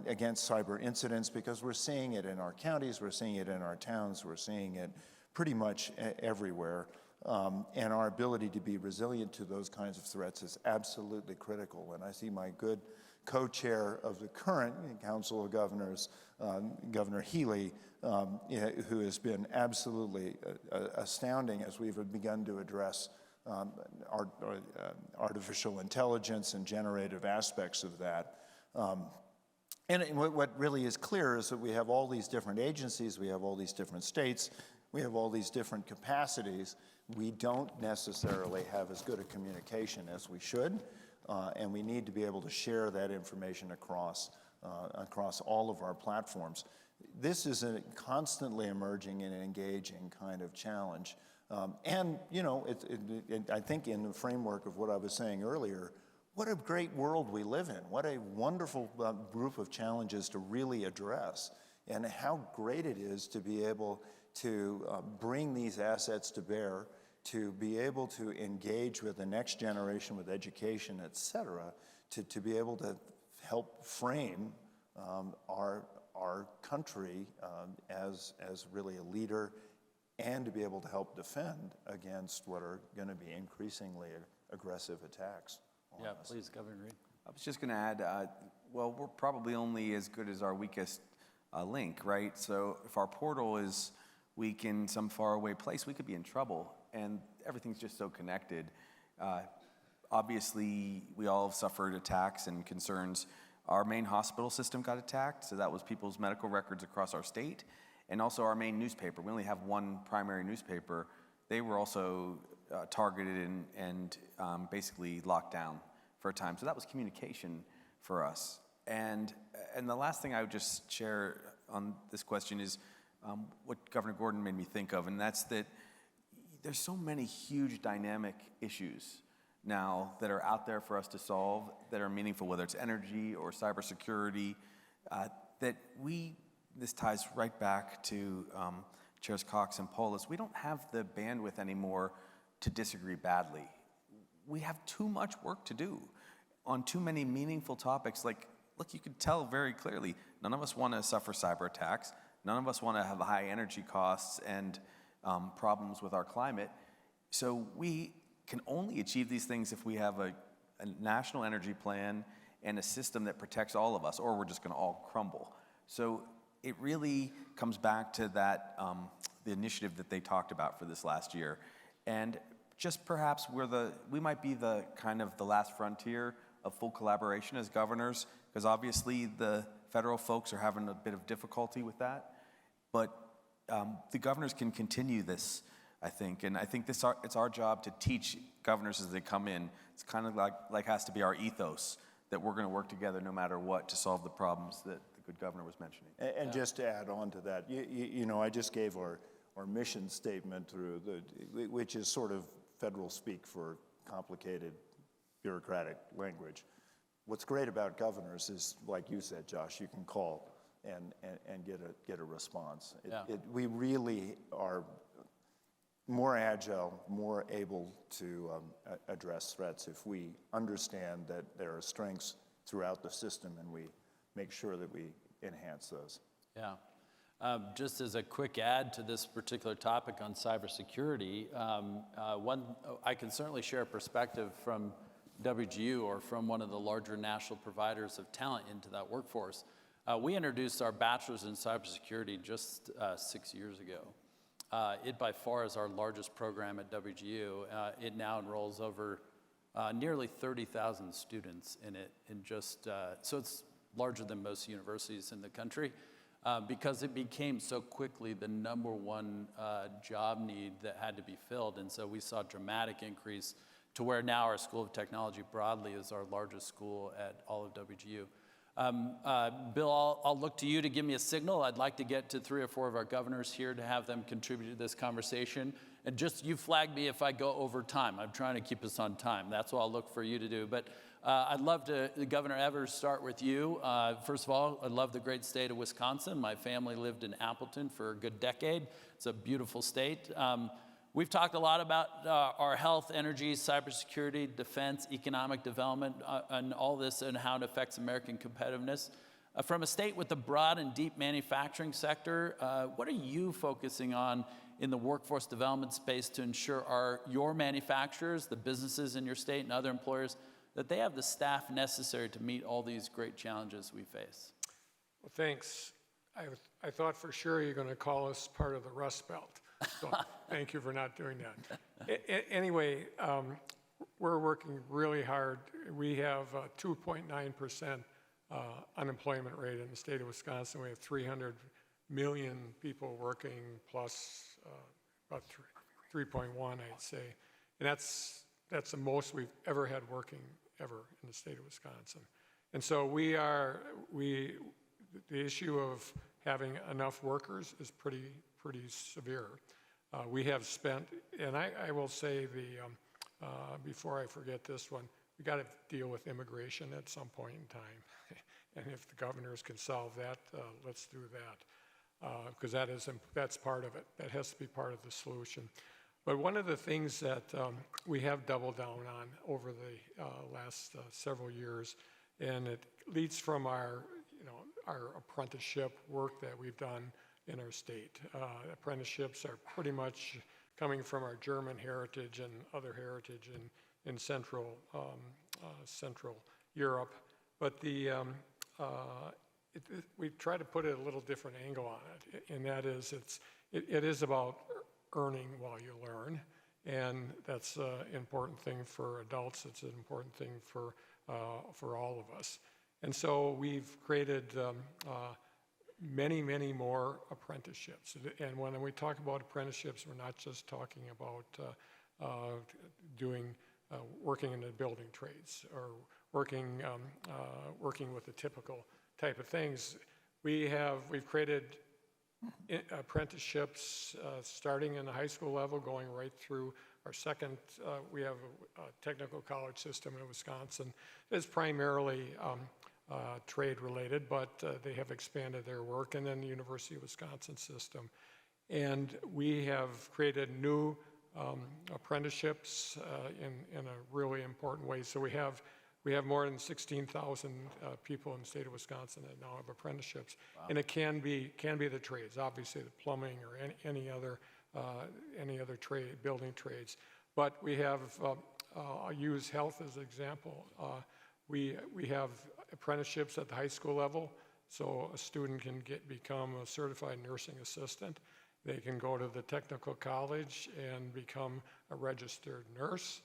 against cyber incidents, because we're seeing it in our counties, we're seeing it in our towns, we're seeing it pretty much everywhere. And our ability to be resilient to those kinds of threats is absolutely critical. And I see my good co-chair of the current Council of Governors, Governor Healy, who has been absolutely astounding as we've begun to address artificial intelligence and generative aspects of that. And what really is clear is that we have all these different agencies, we have all these different states, we have all these different capacities. We don't necessarily have as good a communication as we should, and we need to be able to share that information across all of our platforms. This is a constantly emerging and engaging kind of challenge. And, you know, I think in the framework of what I was saying earlier, what a great world we live in. What a wonderful group of challenges to really address, and how great it is to be able to bring these assets to bear, to be able to engage with the next generation with education, et cetera, to be able to help frame our country as really a leader, and to be able to help defend against what are going to be increasingly aggressive attacks on us. Please, Governor Green. I was just going to add, well, we're probably only as good as our weakest link, right? So if our portal is weak in some faraway place, we could be in trouble, and everything's just so connected. Obviously, we all have suffered attacks and concerns. Our main hospital system got attacked, so that was people's medical records across our state, and also our main newspaper. We only have one primary newspaper. They were also targeted and basically locked down for a time. So that was communication for us. And the last thing I would just share on this question is what Governor Gordon made me think of, and that's that there's so many huge dynamic issues now that are out there for us to solve that are meaningful, whether it's energy or cybersecurity, that this ties right back to Chairs Cox and Polis. We don't have the bandwidth anymore to disagree badly. We have too much work to do on too many meaningful topics. Like, look, you could tell very clearly, none of us want to suffer cyber attacks. None of us want to have high energy costs and problems with our climate. So we can only achieve these things if we have a national energy plan and a system that protects all of us, or we're just going to all crumble. So it really comes back to that, the initiative that they talked about for this last year. And just perhaps we might be the kind of the last frontier of full collaboration as governors, because obviously the federal folks are having a bit of difficulty with that. But the governors can continue this, I think, and I think it's our job to teach governors as they come in. It's kind of like has to be our ethos, that we're going to work together no matter what to solve the problems that the good governor was mentioning. And just to add on to that, you know, I just gave our mission statement which is sort of federal speak for complicated bureaucratic language. What's great about governors is, like you said, Josh, you can call and get a response. We really are more agile, more able to address threats if we understand that there are strengths throughout the system, and we make sure that we enhance those. Yeah. Just as a quick add to this particular topic on cybersecurity, I can certainly share a perspective from WGU or from one of the larger national providers of talent into that workforce. We introduced our bachelor's in cybersecurity just 6 years ago. It by far is our largest program at WGU. It now enrolls over nearly 30,000 students in it, so it's larger than most universities in the country, because it became so quickly the #1 job need that had to be filled. And so we saw a dramatic increase to where now our School of Technology broadly is our largest school at all of WGU. Bill, I'll look to you to give me a signal. I'd like to get to 3 or 4 of our governors here to have them contribute to this conversation. And just you flag me if I go over time. I'm trying to keep us on time. That's what I'll look for you to do. But I'd love to, Governor Evers, start with you. First of all, I love the great state of Wisconsin. My family lived in Appleton for a good decade. It's a beautiful state. We've talked a lot about our health, energy, cybersecurity, defense, economic development, and all this and how it affects American competitiveness. From a state with a broad and deep manufacturing sector, what are you focusing on in the workforce development space to ensure your manufacturers, the businesses in your state and other employers, that they have the staff necessary to meet all these great challenges we face? Well, thanks. I thought for sure you're going to call us part of the Rust Belt. So thank you for not doing that. Anyway, we're working really hard. We have a 2.9% unemployment rate in the state of Wisconsin. We have 300 million people working, plus about 3.1, I'd say. And that's the most we've ever had working ever in the state of Wisconsin. And so the issue of having enough workers is pretty severe. We have spent, and I will say before I forget this one, we got to deal with immigration at some point in time. And if the governors can solve that, let's do that. Because that's part of it. That has to be part of the solution. But one of the things that we have doubled down on over the last several years, and it leads from our apprenticeship work that we've done in our state. Apprenticeships are pretty much coming from our German heritage and other heritage in Central Europe. But we try to put a little different angle on it, and that is it is about earning while you learn, and that's an important thing for adults. It's an important thing for all of us. And so we've created many more apprenticeships. And when we talk about apprenticeships, we're not just talking about working in the building trades or working with the typical type of things. We've created apprenticeships starting in the high school level, going right through our second. We have a technical college system in Wisconsin. It's primarily trade related, but they have expanded their work, and then the University of Wisconsin system. And we have created new apprenticeships in a really important way. So we have more than 16,000 people in the state of Wisconsin that now have apprenticeships. Wow. And it can be the trades, obviously the plumbing or any other trade, building trades. But we have, I'll use health as an example. We have apprenticeships at the high school level, so a student can become a certified nursing assistant. They can go to the technical college and become a registered nurse.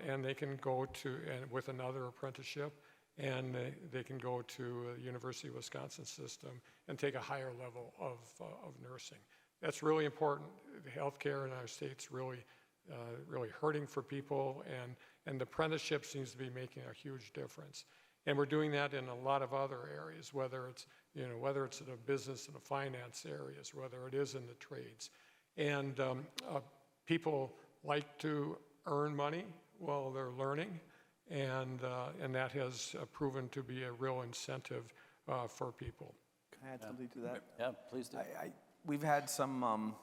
And they can go with another apprenticeship, and they can go to the University of Wisconsin system and take a higher level of nursing. That's really important. The healthcare in our state's really hurting for people, and the apprenticeship seems to be making a huge difference. And we're doing that in a lot of other areas, whether it's in the business and the finance areas, whether it is in the trades. And people like to earn money while they're learning, and that has proven to be a real incentive for people. Can I add something to that? Yeah, please do. We've had some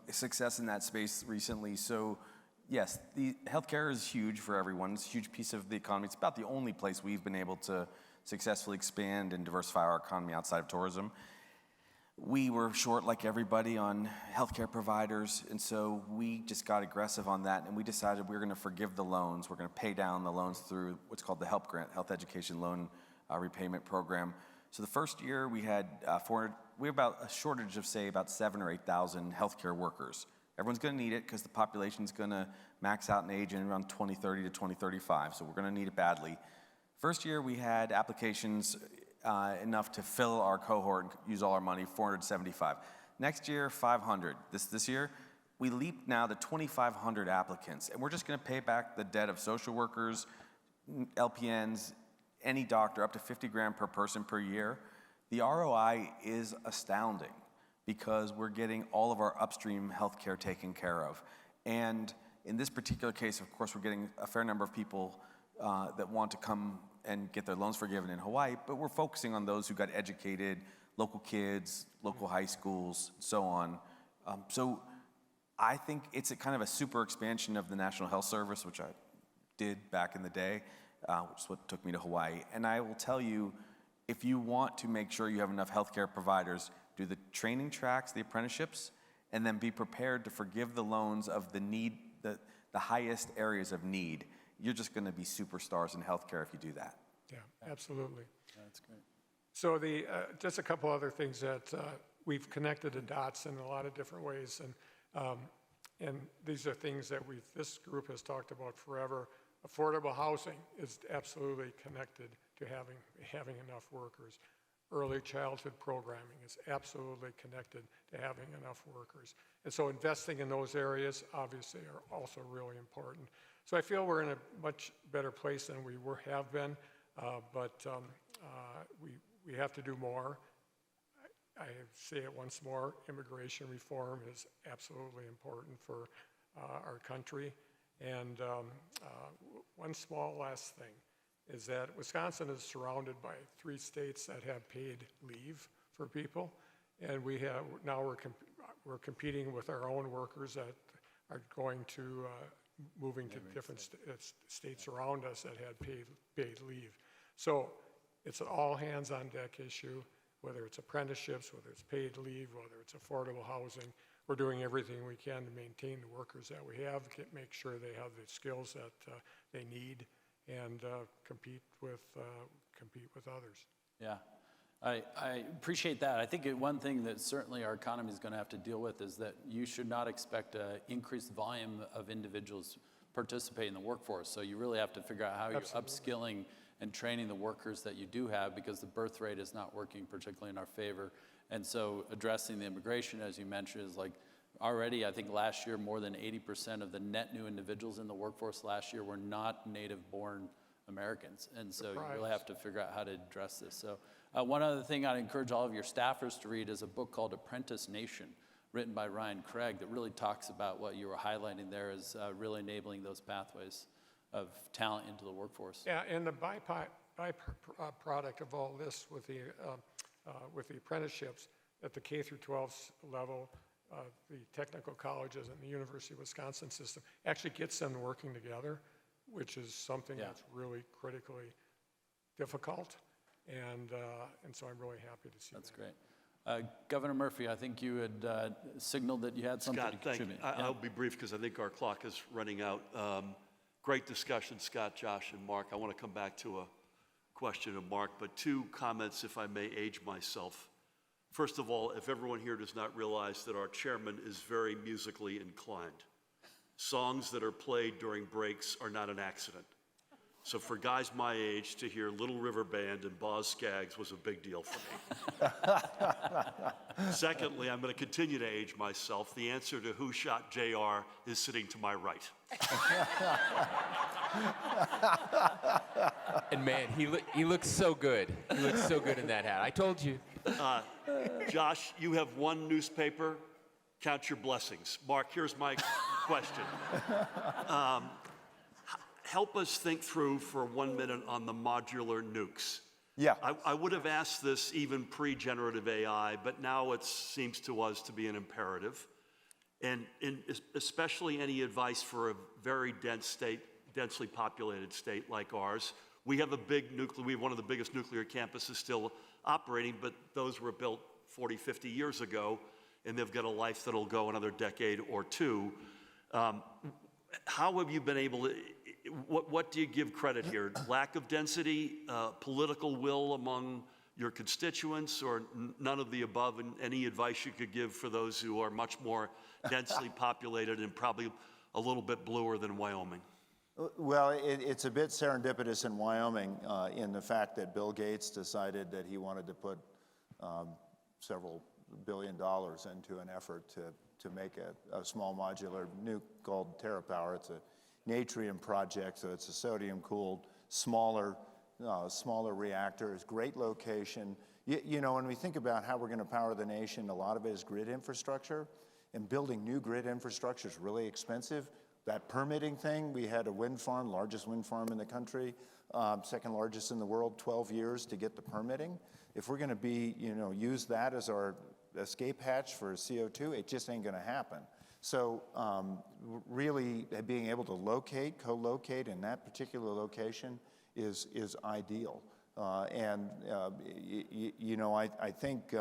success in that space recently. So yes, the healthcare is huge for everyone. It's a huge piece of the economy. It's about the only place we've been able to successfully expand and diversify our economy outside of tourism. We were short, like everybody, on healthcare providers, and so we just got aggressive on that, and we decided we were going to forgive the loans. We're going to pay down the loans through what's called the HELP Grant, Health Education Loan Repayment Program. So the first year we had about a shortage of, say, about 7,000 or 8,000 healthcare workers. Everyone's going to need it because the population's going to max out in age in around 2030 to 2035, so we're going to need it badly. First year we had applications enough to fill our cohort and use all our money, 475. Next year, 500. This year, we leaped now to 2,500 applicants, and we're just going to pay back the debt of social workers, LPNs, any doctor, up to 50 grand per person per year. The ROI is astounding because we're getting all of our upstream healthcare taken care of. And in this particular case, of course, we're getting a fair number of people that want to come and get their loans forgiven in Hawaii, but we're focusing on those who got educated, local kids, local high schools, so on. So I think it's a kind of a super expansion of the National Health Service, which I did back in the day, which is what took me to Hawaii. And I will tell you, if you want to make sure you have enough healthcare providers, do the training tracks, the apprenticeships, and then be prepared to forgive the loans of the need, the highest areas of need. You're just going to be superstars in healthcare if you do that. Yeah, absolutely. That's great. So just a couple other things that we've connected the dots in a lot of different ways, and these are things that this group has talked about forever. Affordable housing is absolutely connected to having enough workers. Early childhood programming is absolutely connected to having enough workers. And so investing in those areas obviously are also really important. So I feel we're in a much better place than we have been, but we have to do more. I say it once more, immigration reform is absolutely important for our country. And one small last thing is that Wisconsin is surrounded by 3 states that have paid leave for people, and we're competing with our own workers that are going to moving to different states around us that had paid leave. So it's an all hands on deck issue, whether it's apprenticeships, whether it's paid leave, whether it's affordable housing. We're doing everything we can to maintain the workers that we have, make sure they have the skills that they need, and compete with others. Yeah, I appreciate that. I think one thing that certainly our economy is going to have to deal with is that you should not expect an increased volume of individuals participating in the workforce. So you really have to figure out how you're upskilling and training the workers that you do have, because the birth rate is not working particularly in our favor. And so addressing the immigration, as you mentioned, is like already, I think last year, more than 80% of the net new individuals in the workforce last year were not native-born Americans. And so you really have to figure out how to address this. So one other thing I'd encourage all of your staffers to read is a book called Apprentice Nation, written by Ryan Craig, that really talks about what you were highlighting there as really enabling those pathways of talent into the workforce. Yeah, and the byproduct of all this with the apprenticeships at the K through 12 level, the technical colleges and the University of Wisconsin system actually gets them working together, which is something that's really critically difficult. And so I'm really happy to see that. That's great. Governor Murphy, I think you had signaled that you had something to contribute. Scott, I'll be brief because I think our clock is running out. Great discussion, Scott, Josh, and Mark. I want to come back to a question of Mark, but 2 comments, if I may age myself. First of all, if everyone here does not realize that our chairman is very musically inclined, songs that are played during breaks are not an accident. So for guys my age to hear Little River Band and Boz Scaggs was a big deal for me. Secondly, I'm going to continue to age myself. The answer to who shot JR is sitting to my right. And man, he looks so good. He looks so good in that hat. I told you. Josh, you have 1 newspaper. Count your blessings. Mark, here's my question. Help us think through for 1 minute on the modular nukes. Yeah. I would have asked this even pre-generative AI, but now it seems to us to be an imperative. And especially any advice for a very densely populated state like ours. We have we have one of the biggest nuclear campuses still operating, but those were built 40, 50 years ago, and they've got a life that'll go another decade or 2. How have you been able to, what do you give credit here? Lack of density, political will among your constituents, or none of the above? And any advice you could give for those who are much more densely populated and probably a little bit bluer than Wyoming? Well, it's a bit serendipitous in Wyoming in the fact that Bill Gates decided that he wanted to put several $1 billion into an effort to make a small modular nuke called TerraPower. It's a Natrium project, so it's a sodium-cooled, smaller reactors, great location. You know, when we think about how we're going to power the nation, a lot of it is grid infrastructure, and building new grid infrastructure is really expensive. that permitting thing, we had a wind farm, largest wind farm in the country, second largest in the world, 12 years to get the permitting. If we're going to be, use that as our escape hatch for CO2, it just ain't going to happen. So really being able to locate, co-locate in that particular location is ideal. I think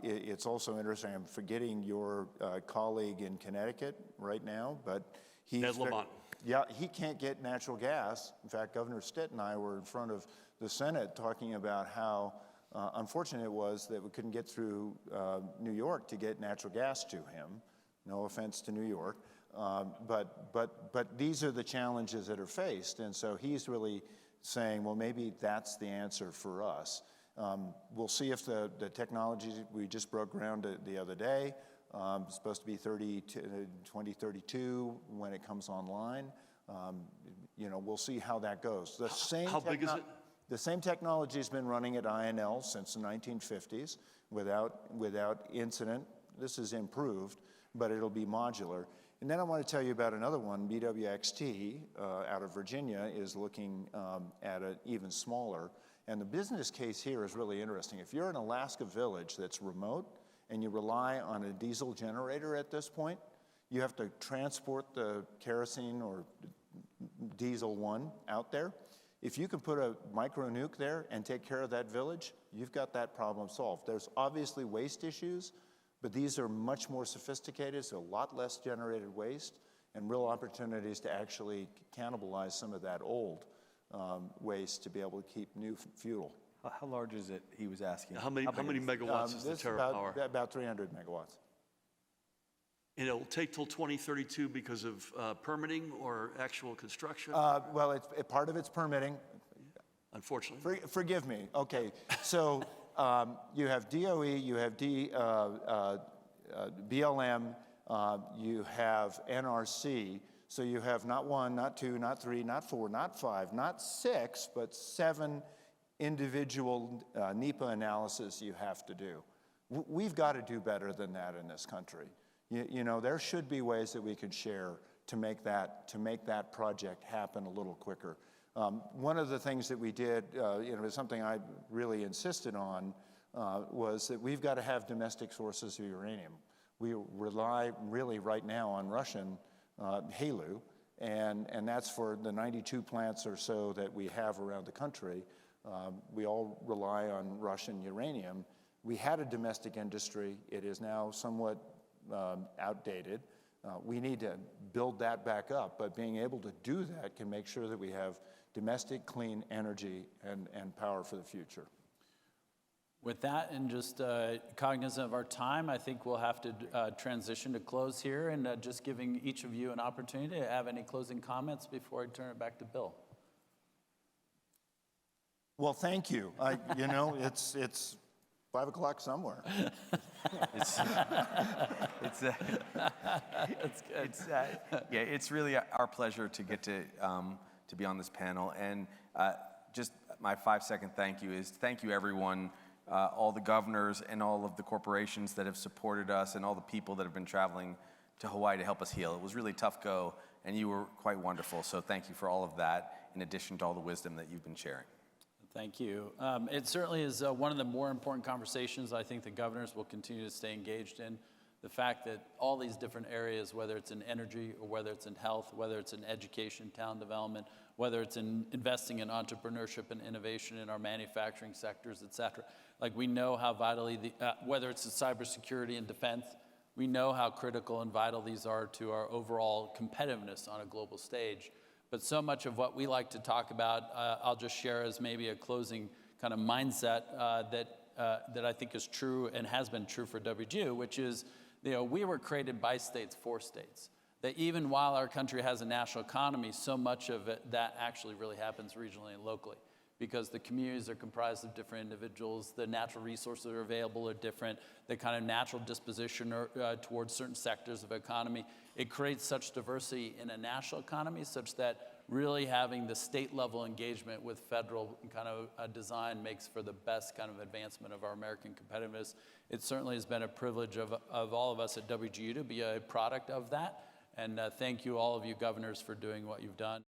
it's also interesting. I'm forgetting your colleague in Connecticut right now, but Ned Lamont. Yeah, he can't get natural gas. In fact, Governor Stitt and I were in front of the Senate talking about how unfortunate it was that we couldn't get through New York to get natural gas to him. No offense to New York, but these are the challenges that are faced, and so he's really saying, well, maybe that's the answer for us. We'll see if the technology, we just broke ground the other day. It's supposed to be 2032 when it comes online. We'll see how that goes. How big is it? The same technology has been running at INL since the 1950s without incident. This is improved, but it'll be modular. And then I want to tell you about another one. BWXT out of Virginia is looking at an even smaller. And the business case here is really interesting. If you're an Alaska village that's remote and you rely on a diesel generator at this point, you have to transport the kerosene or diesel one out there. If you can put a micro nuke there and take care of that village, you've got that problem solved. There's obviously waste issues, but these are much more sophisticated, so a lot less generated waste and real opportunities to actually cannibalize some of that old waste to be able to keep new fuel. How large is it, he was asking? How many megawatts is the TerraPower? About 300 megawatts. And it'll take till 2032 because of permitting or actual construction? Well, part of it's permitting. Unfortunately. Forgive me. Okay, so you have DOE, you have BLM, you have NRC. So you have not one, not two, not three, not four, not five, not six, but 7 individual NEPA analysis you have to do. We've got to do better than that in this country. There should be ways that we could share to make that project happen a little quicker. One of the things that we did, something I really insisted on, was that we've got to have domestic sources of uranium. We rely really right now on Russian HALEU, and that's for the 92 plants or so that we have around the country. We all rely on Russian uranium. We had a domestic industry. It is now somewhat outdated. We need to build that back up, but being able to do that can make sure that we have domestic clean energy and power for the future. With that, and just cognizant of our time, I think we'll have to transition to close here, and just giving each of you an opportunity to have any closing comments before I turn it back to Bill. Well, thank you. It's 5 o'clock somewhere. It's really our pleasure to get to be on this panel, and just my 5-second thank you is thank you everyone. All the governors and all of the corporations that have supported us and all the people that have been traveling to Hawaii to help us heal. It was really a tough go, and you were quite wonderful. So thank you for all of that, in addition to all the wisdom that you've been sharing. Thank you. It certainly is one of the more important conversations I think the governors will continue to stay engaged in. The fact that all these different areas, whether it's in energy or whether it's in health, whether it's in education, town development, whether it's in investing in entrepreneurship and innovation in our manufacturing sectors, et cetera. Like we know how vitally, whether it's in cybersecurity and defense, we know how critical and vital these are to our overall competitiveness on a global stage. But so much of what we like to talk about, I'll just share as maybe a closing kind of mindset that I think is true and has been true for WGU, which is, we were created by states for states. That even while our country has a national economy, so much of it, that actually really happens regionally and locally, because the communities are comprised of different individuals, the natural resources that are available are different, the kind of natural disposition towards certain sectors of economy. It creates such diversity in a national economy such that really having the state level engagement with federal kind of design makes for the best kind of advancement of our American competitiveness. It certainly has been a privilege of all of us at WGU to be a product of that. And thank you, all of you governors, for doing what you've done.